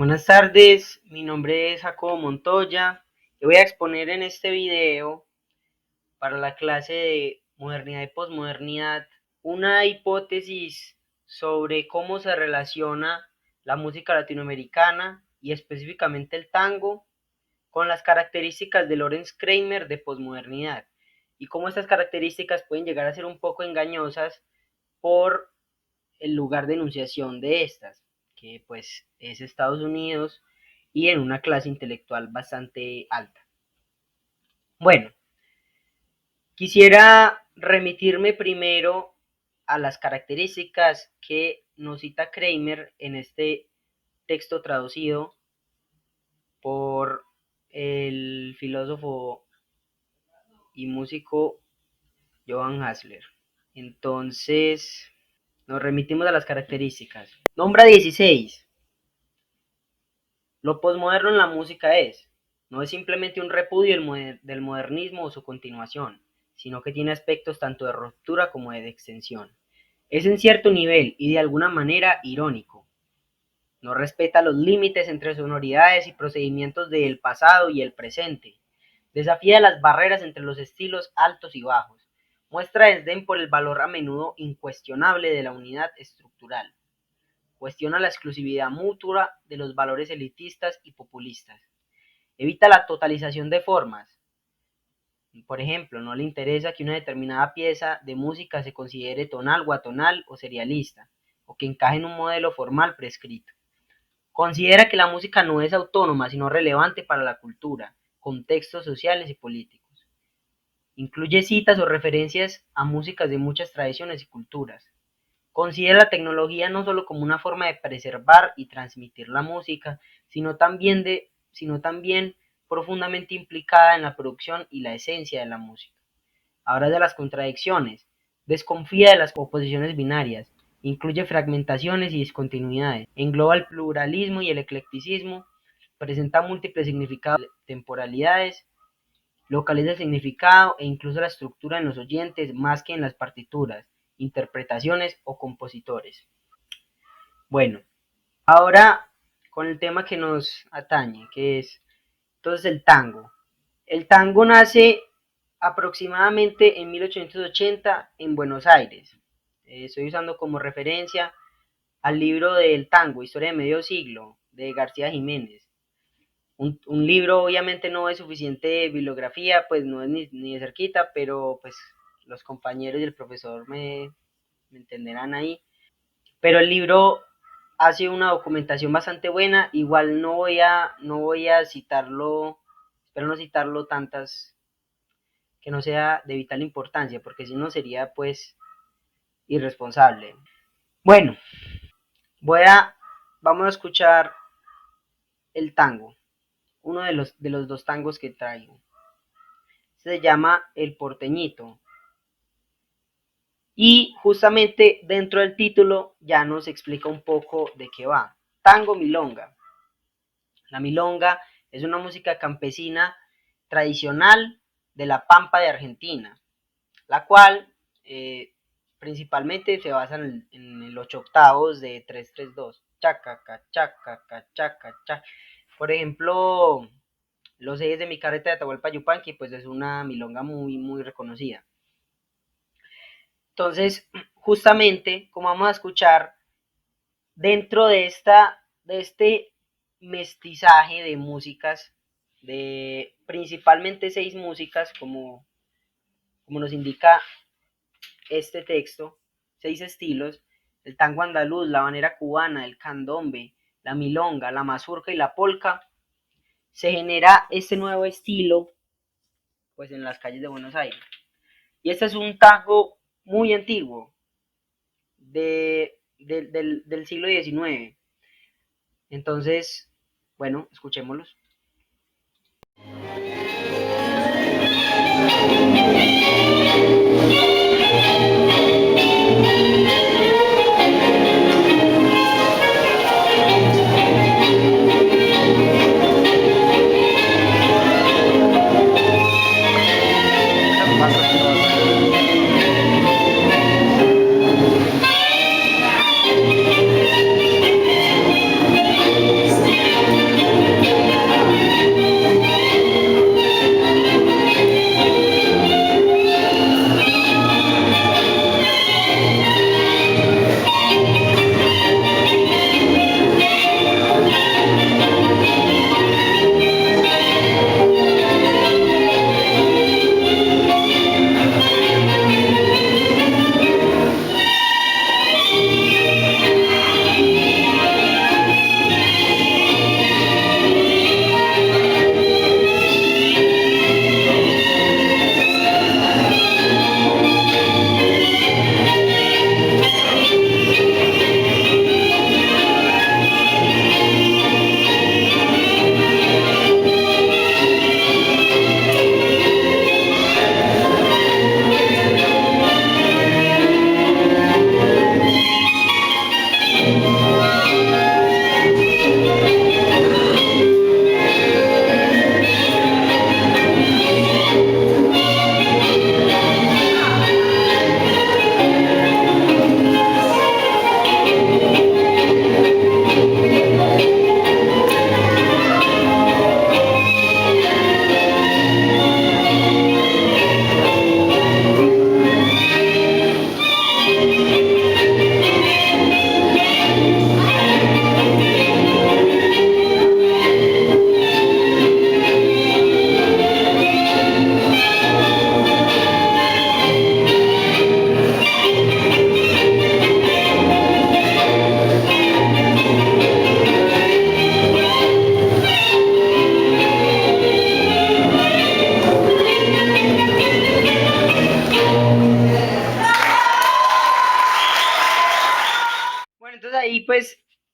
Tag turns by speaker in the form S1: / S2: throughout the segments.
S1: Buenas tardes, mi nombre es Jacobo Montoya. Yo voy a exponer en este video para la clase de modernidad y posmodernidad una hipótesis sobre cómo se relaciona la música latinoamericana y específicamente el tango con las características de Lorenz Kramer de posmodernidad y cómo estas características pueden llegar a ser un poco engañosas por el lugar de enunciación de estas, que pues es Estados Unidos y en una clase intelectual bastante alta. Bueno, quisiera remitirme primero a las características que nos cita Kramer en este texto traducido por el filósofo y músico Johann Hassler. Entonces, nos remitimos a las características. Nombra 16. Lo posmoderno en la música no es simplemente un repudio del modernismo o su continuación, sino que tiene aspectos tanto de ruptura como de extensión. Es en cierto nivel y de alguna manera irónico. No respeta los límites entre sonoridades y procedimientos del pasado y el presente. Desafía las barreras entre los estilos altos y bajos. Muestra desdén por el valor a menudo incuestionable de la unidad estructural. Cuestiona la exclusividad mutua de los valores elitistas y populistas. Evita la totalización de formas. Por ejemplo, no le interesa que una determinada pieza de música se considere tonal o atonal o serialista, o que encaje en un modelo formal prescrito. Considera que la música no es autónoma, sino relevante para la cultura, contextos sociales y políticos. Incluye citas o referencias a músicas de muchas tradiciones y culturas. Considera la tecnología no solo como una forma de preservar y transmitir la música, sino también profundamente implicada en la producción y la esencia de la música. Habla de las contradicciones, desconfía de las oposiciones binarias, incluye fragmentaciones y discontinuidades, engloba el pluralismo y el eclecticismo, presenta múltiples significados, temporalidades, localiza el significado e incluso la estructura en los oyentes más que en las partituras, interpretaciones o compositores. Bueno, ahora con el tema que nos atañe, que es entonces el tango. El tango nace aproximadamente en 1880 en Buenos Aires. Estoy usando como referencia al libro del tango, Historia de Medio Siglo, de García Jiménez. Un libro obviamente no es suficiente bibliografía, pues no es ni de cerquita, pero pues los compañeros y el profesor me entenderán ahí. Pero el libro hace una documentación bastante buena, igual no voy a citarlo, espero no citarlo tantas, que no sea de vital importancia, porque si no sería pues irresponsable. Bueno, vamos a escuchar el tango, uno de los dos tangos que traigo. Se llama El Porteñito. Y justamente dentro del título ya nos explica un poco de qué va. Tango milonga. La milonga es una música campesina tradicional de la Pampa de Argentina, la cual principalmente se basa en los 8 octavos de 3-3-2. Chacaca, chacaca, chaca, chaca. Por ejemplo, Los Ejes de mi carreta de Atahualpa Yupanqui, pues es una milonga muy reconocida. Entonces, justamente, como vamos a escuchar, dentro de este mestizaje de músicas, de principalmente 6 músicas, como nos indica este texto, 6 estilos: el tango andaluz, la habanera cubana, el candombe, la milonga, la mazurca y la polca, se genera este nuevo estilo pues en las calles de Buenos Aires. Y este es un tango muy antiguo, del siglo XIX. Entonces, bueno, escuchémoslos.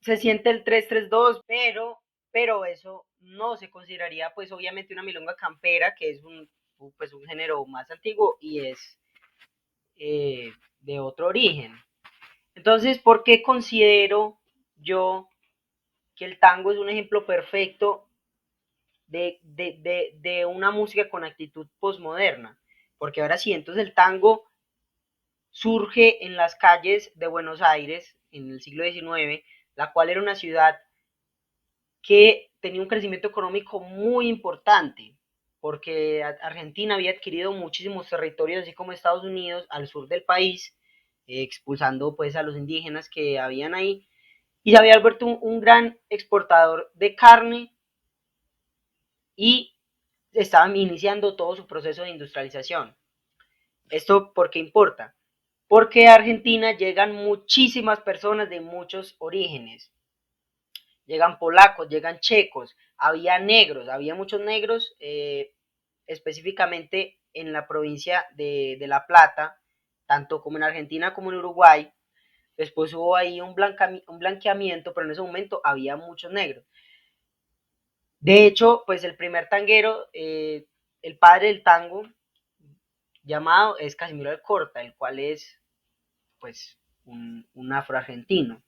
S1: se siente el 3-3-2, pero eso no se consideraría pues obviamente una milonga campera, que es pues, un género más antiguo y es de otro origen. Entonces, ¿por qué considero yo que el tango es un ejemplo perfecto de una música con actitud postmoderna? Porque ahora sí, entonces el tango surge en las calles de Buenos Aires en el siglo XIX, la cual era una ciudad que tenía un crecimiento económico muy importante, porque Argentina había adquirido muchísimos territorios, así como Estados Unidos, al sur del país, expulsando pues a los indígenas que habían ahí, y se había vuelto un gran exportador de carne y estaban iniciando todo su proceso de industrialización. ¿Esto por qué importa? Porque a Argentina llegan muchísimas personas de muchos orígenes. Llegan polacos, llegan checos, había negros, había muchos negros, específicamente en la provincia de La Plata, tanto como en Argentina como en Uruguay. Después hubo ahí un blanqueamiento, pero en ese momento había muchos negros. De hecho, pues el primer tanguero, el padre del tango, llamado es Casimiro Alcorta, el cual es pues un afroargentino.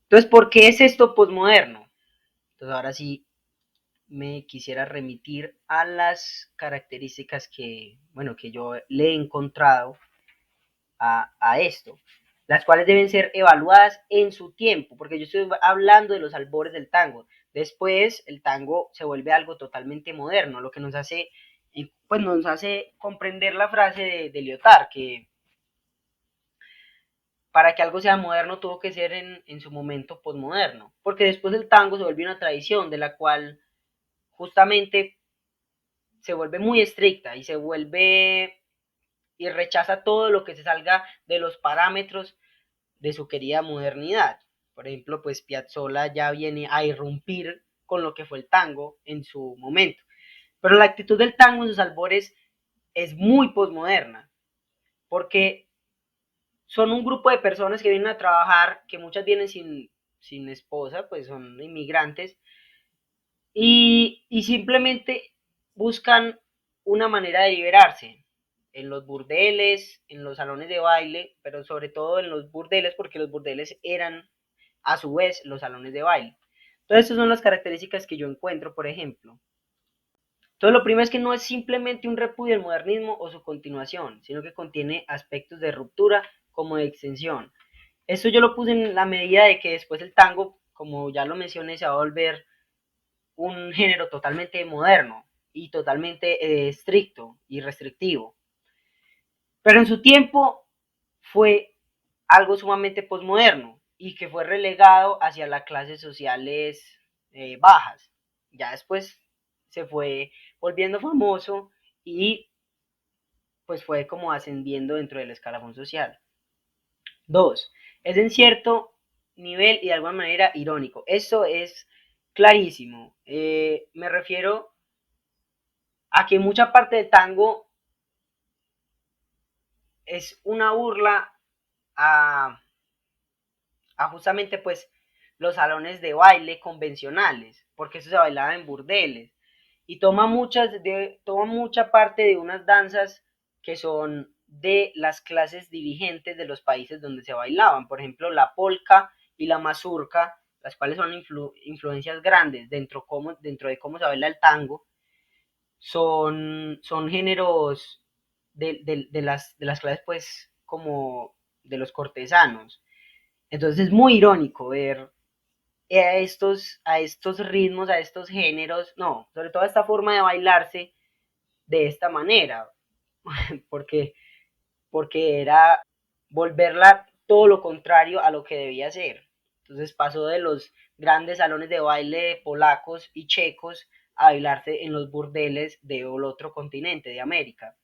S1: Entonces, ¿por qué es esto posmoderno? Entonces, ahora sí me quisiera remitir a las características que, bueno, que yo le he encontrado a esto, las cuales deben ser evaluadas en su tiempo, porque yo estoy hablando de los albores del tango. Después el tango se vuelve algo totalmente moderno, lo que nos hace, pues nos hace comprender la frase de Lyotard, que para que algo sea moderno tuvo que ser en su momento posmoderno, porque después el tango se volvió una tradición de la cual justamente se vuelve muy estricta y se vuelve y rechaza todo lo que se salga de los parámetros de su querida modernidad. Por ejemplo, pues Piazzolla ya viene a irrumpir con lo que fue el tango en su momento. Pero la actitud del tango en sus albores es muy posmoderna, porque son un grupo de personas que vienen a trabajar, que muchas vienen sin esposa, pues son inmigrantes, y simplemente buscan una manera de liberarse en los burdeles, en los salones de baile, pero sobre todo en los burdeles, porque los burdeles eran a su vez los salones de baile. Entonces, estas son las características que yo encuentro, por ejemplo. Entonces, lo primero es que no es simplemente un repudio al modernismo o su continuación, sino que contiene aspectos de ruptura como de extensión. Esto yo lo puse en la medida de que después el tango, como ya lo mencioné, se va a volver un género totalmente moderno y totalmente estricto y restrictivo. Pero en su tiempo fue algo sumamente posmoderno y que fue relegado hacia las clases sociales bajas. Ya después se fue volviendo famoso y pues fue como ascendiendo dentro del escalafón social. Dos, es en cierto nivel y de alguna manera irónico. Eso es clarísimo. Me refiero a que mucha parte del tango es una burla a, a justamente pues los salones de baile convencionales, porque eso se bailaba en burdeles, y toma mucha parte de unas danzas que son de las clases dirigentes de los países donde se bailaban, por ejemplo la polka y la mazurca, las cuales son influencias grandes dentro de cómo se baila el tango, son géneros de las clases pues como de los cortesanos. Entonces es muy irónico ver a estos ritmos, a estos géneros, no, sobre todo esta forma de bailarse de esta manera, porque, porque era volverla todo lo contrario a lo que debía ser. Entonces pasó de los grandes salones de baile polacos y checos a bailarse en los burdeles de otro continente, de América.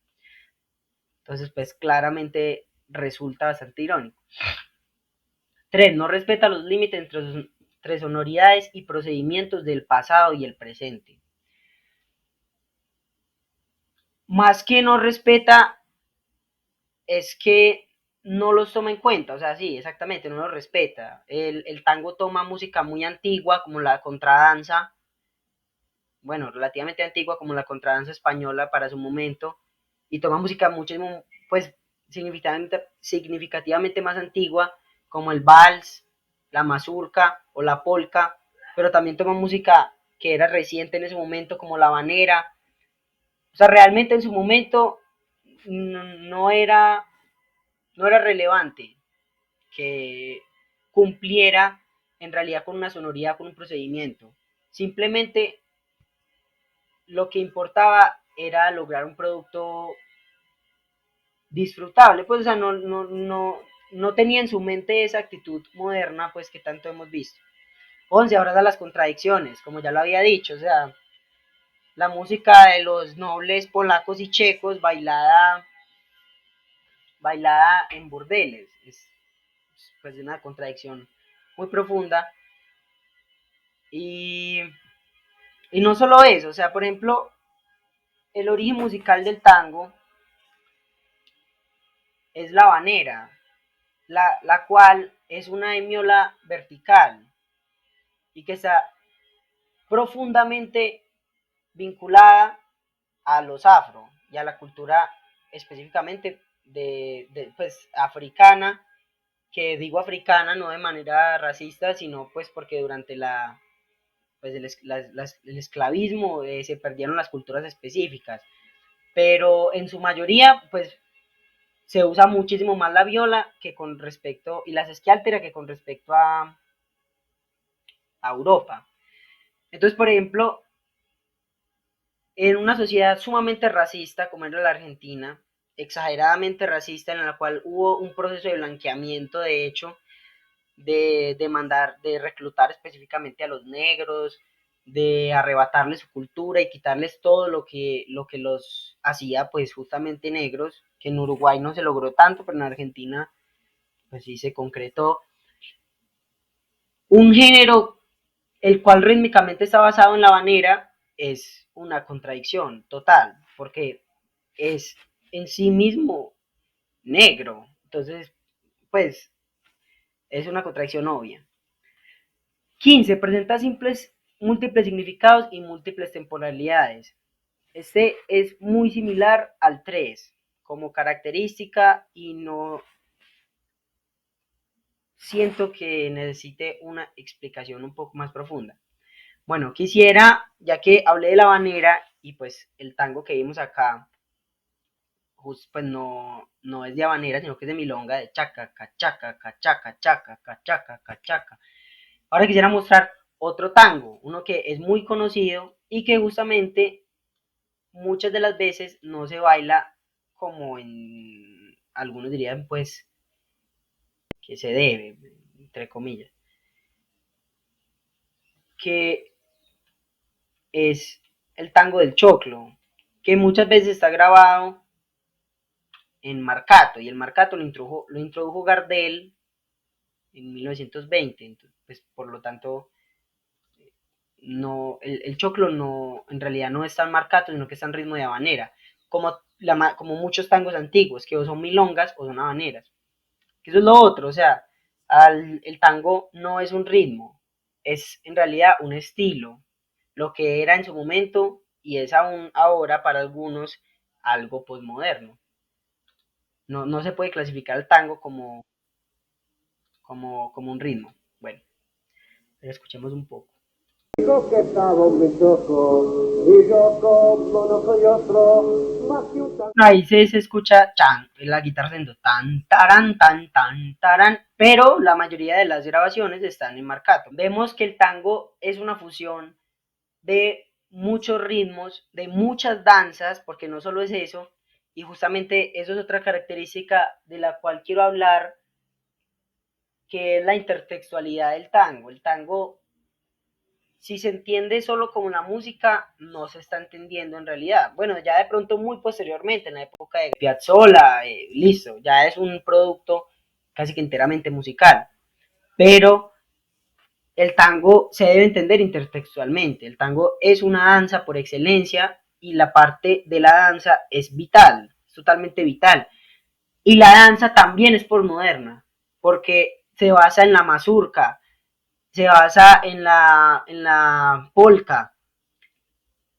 S1: Entonces, pues claramente resulta bastante irónico. 3. No respeta los límites entre sonoridades y procedimientos del pasado y el presente. Más que no respeta, es que no los toma en cuenta, o sea, sí, exactamente, no los respeta. El tango toma música muy antigua, como la contradanza, bueno, relativamente antigua, como la contradanza española para su momento, y toma música muchísimo, pues, significativamente más antigua, como el vals, la mazurca o la polka, pero también toma música que era reciente en ese momento, como la habanera. O sea, realmente en su momento no era, no era relevante que cumpliera en realidad con una sonoridad, con un procedimiento. Simplemente lo que importaba era lograr un producto disfrutable, pues, o sea, no tenía en su mente esa actitud moderna, pues, que tanto hemos visto. 11, ahora da las contradicciones, como ya lo había dicho, o sea, la música de los nobles polacos y checos bailada en burdeles, es pues una contradicción muy profunda. Y, y no solo eso, o sea, por ejemplo, el origen musical del tango es la habanera, la cual es una hemiola vertical y que está profundamente vinculada a los afro y a la cultura específicamente pues africana, que digo africana no de manera racista, sino pues porque durante pues el esclavismo se perdieron las culturas específicas, pero en su mayoría pues se usa muchísimo más la viola que con respecto, y la sesquialtera que con respecto a Europa. Entonces, por ejemplo, en una sociedad sumamente racista como era la Argentina, exageradamente racista, en la cual hubo un proceso de blanqueamiento, de hecho, de reclutar específicamente a los negros, de arrebatarles su cultura y quitarles todo lo que los hacía pues justamente negros, que en Uruguay no se logró tanto, pero en Argentina pues sí se concretó. Un género el cual rítmicamente está basado en la habanera es una contradicción total, porque es en sí mismo negro. Entonces, pues, es una contradicción obvia. 15. Presenta múltiples significados y múltiples temporalidades. Este es muy similar al 3 como característica y no siento que necesite una explicación un poco más profunda. Bueno, quisiera, ya que hablé de la habanera y pues el tango que vimos acá, pues no es de habanera, sino que es de milonga, de chaca, cachaca, cachaca, chaca, cachaca, cachaca. Ahora quisiera mostrar otro tango, uno que es muy conocido y que justamente muchas de las veces no se baila como en algunos dirían pues que se debe, entre comillas, que es el tango del choclo, que muchas veces está grabado en marcato, y el marcato lo introdujo Gardel en 1920, entonces, pues, por lo tanto, no, el choclo no, en realidad no está en marcato, sino que está en ritmo de habanera, como muchos tangos antiguos, que o son milongas o son habaneras, que eso es lo otro, o sea, el tango no es un ritmo, es en realidad un estilo, lo que era en su momento y es aún ahora para algunos algo posmoderno. No se puede clasificar el tango como un ritmo. Bueno, pero escuchemos un poco.
S2: Dijo que estaba un bichoco, y yo como no soy otro, más que un
S1: Ahí se escucha chan, la guitarra haciendo tan, taran, pero la mayoría de las grabaciones están en marcato. Vemos que el tango es una fusión de muchos ritmos, de muchas danzas, porque no solo es eso, y justamente eso es otra característica de la cual quiero hablar, que es la intertextualidad del tango. El tango, si se entiende solo como una música, no se está entendiendo en realidad. Bueno, ya de pronto muy posteriormente, en la época de Piazzolla, listo, ya es un producto casi que enteramente musical. Pero el tango se debe entender intertextualmente. El tango es una danza por excelencia y la parte de la danza es vital, es totalmente vital. Y la danza también es posmoderna, porque se basa en la mazurca, se basa en la polka,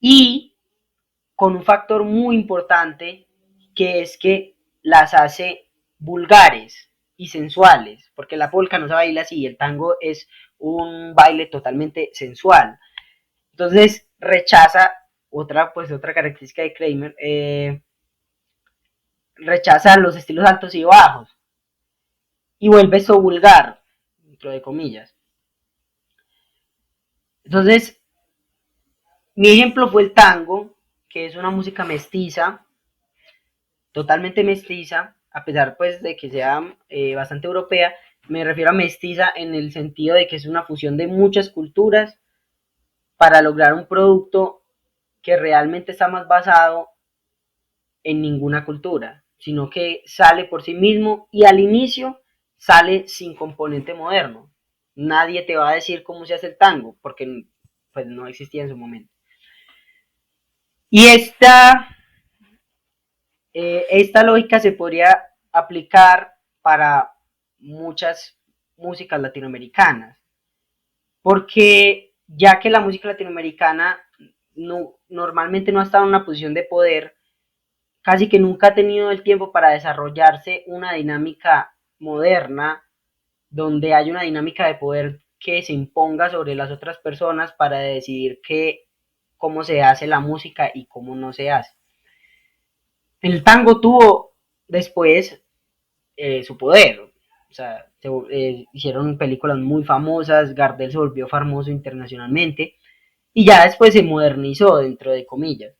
S1: y con un factor muy importante, que es que las hace vulgares y sensuales, porque la polka no se baila así, el tango es un baile totalmente sensual. Entonces rechaza otra característica de Kramer, rechaza los estilos altos y bajos y vuelve eso vulgar, dentro de comillas. Entonces, mi ejemplo fue el tango, que es una música mestiza, totalmente mestiza, a pesar pues de que sea bastante europea. Me refiero a mestiza en el sentido de que es una fusión de muchas culturas para lograr un producto que realmente está más basado en ninguna cultura, sino que sale por sí mismo y al inicio sale sin componente moderno. Nadie te va a decir cómo se hace el tango, porque pues no existía en su momento. Y esta lógica se podría aplicar para muchas músicas latinoamericanas, porque ya que la música latinoamericana normalmente no ha estado en una posición de poder, casi que nunca ha tenido el tiempo para desarrollarse una dinámica moderna, donde hay una dinámica de poder que se imponga sobre las otras personas para decidir cómo se hace la música y cómo no se hace. El tango tuvo después su poder. O sea, hicieron películas muy famosas, Gardel se volvió famoso internacionalmente y ya después se modernizó, dentro de comillas.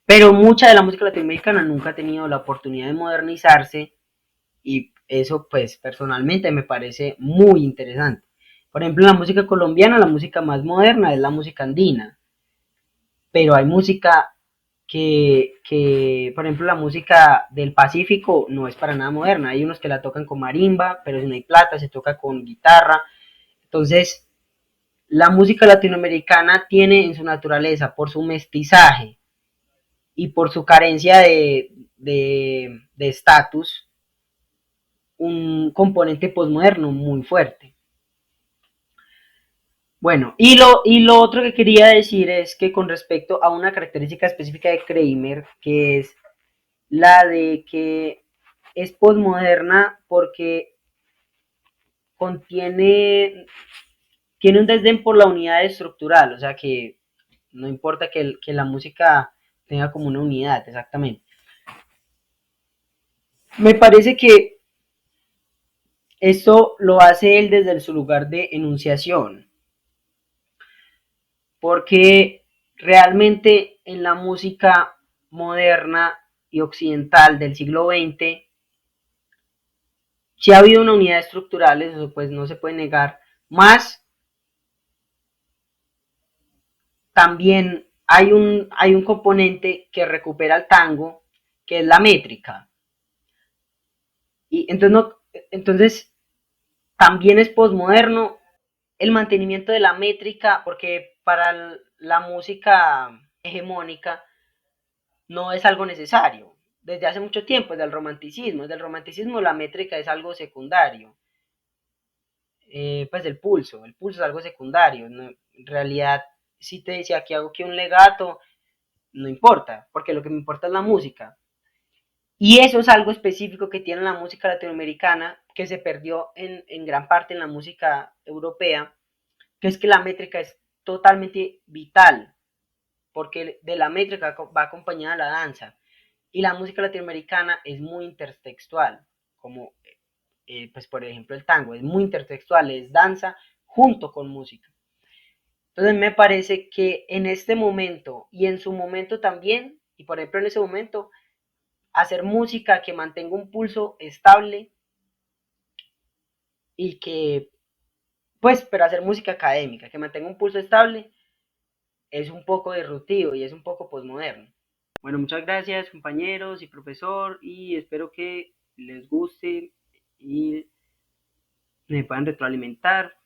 S1: Pero mucha de la música latinoamericana nunca ha tenido la oportunidad de modernizarse y eso pues personalmente me parece muy interesante. Por ejemplo, en la música colombiana, la música más moderna es la música andina, pero hay música por ejemplo, la música del Pacífico no es para nada moderna. Hay unos que la tocan con marimba, pero si no hay plata, se toca con guitarra. Entonces, la música latinoamericana tiene en su naturaleza, por su mestizaje y por su carencia de estatus, un componente posmoderno muy fuerte. Bueno, y lo otro que quería decir es que con respecto a una característica específica de Kramer, que es la de que es posmoderna porque contiene, tiene un desdén por la unidad estructural, o sea que no importa que la música tenga como una unidad, exactamente. Me parece que esto lo hace él desde su lugar de enunciación, porque realmente en la música moderna y occidental del siglo XX sí ha habido una unidad estructural, eso pues no se puede negar, más también hay un componente que recupera el tango, que es la métrica. Y entonces, entonces también es posmoderno el mantenimiento de la métrica, porque para la música hegemónica no es algo necesario. Desde hace mucho tiempo, desde el romanticismo la métrica es algo secundario. Pues el pulso es algo secundario. ¿No? En realidad, si te decía que hago aquí un legato, no importa, porque lo que me importa es la música. Y eso es algo específico que tiene la música latinoamericana, que se perdió en gran parte en la música europea, que es que la métrica es totalmente vital, porque de la métrica va acompañada la danza. Y la música latinoamericana es muy intertextual, como pues por ejemplo el tango, es muy intertextual, es danza junto con música. Entonces me parece que en este momento y en su momento también, y por ejemplo en ese momento, hacer música que mantenga un pulso estable y que, pues, pero hacer música académica, que mantenga un pulso estable, es un poco disruptivo y es un poco posmoderno. Bueno, muchas gracias compañeros y profesor y espero que les guste y me puedan retroalimentar.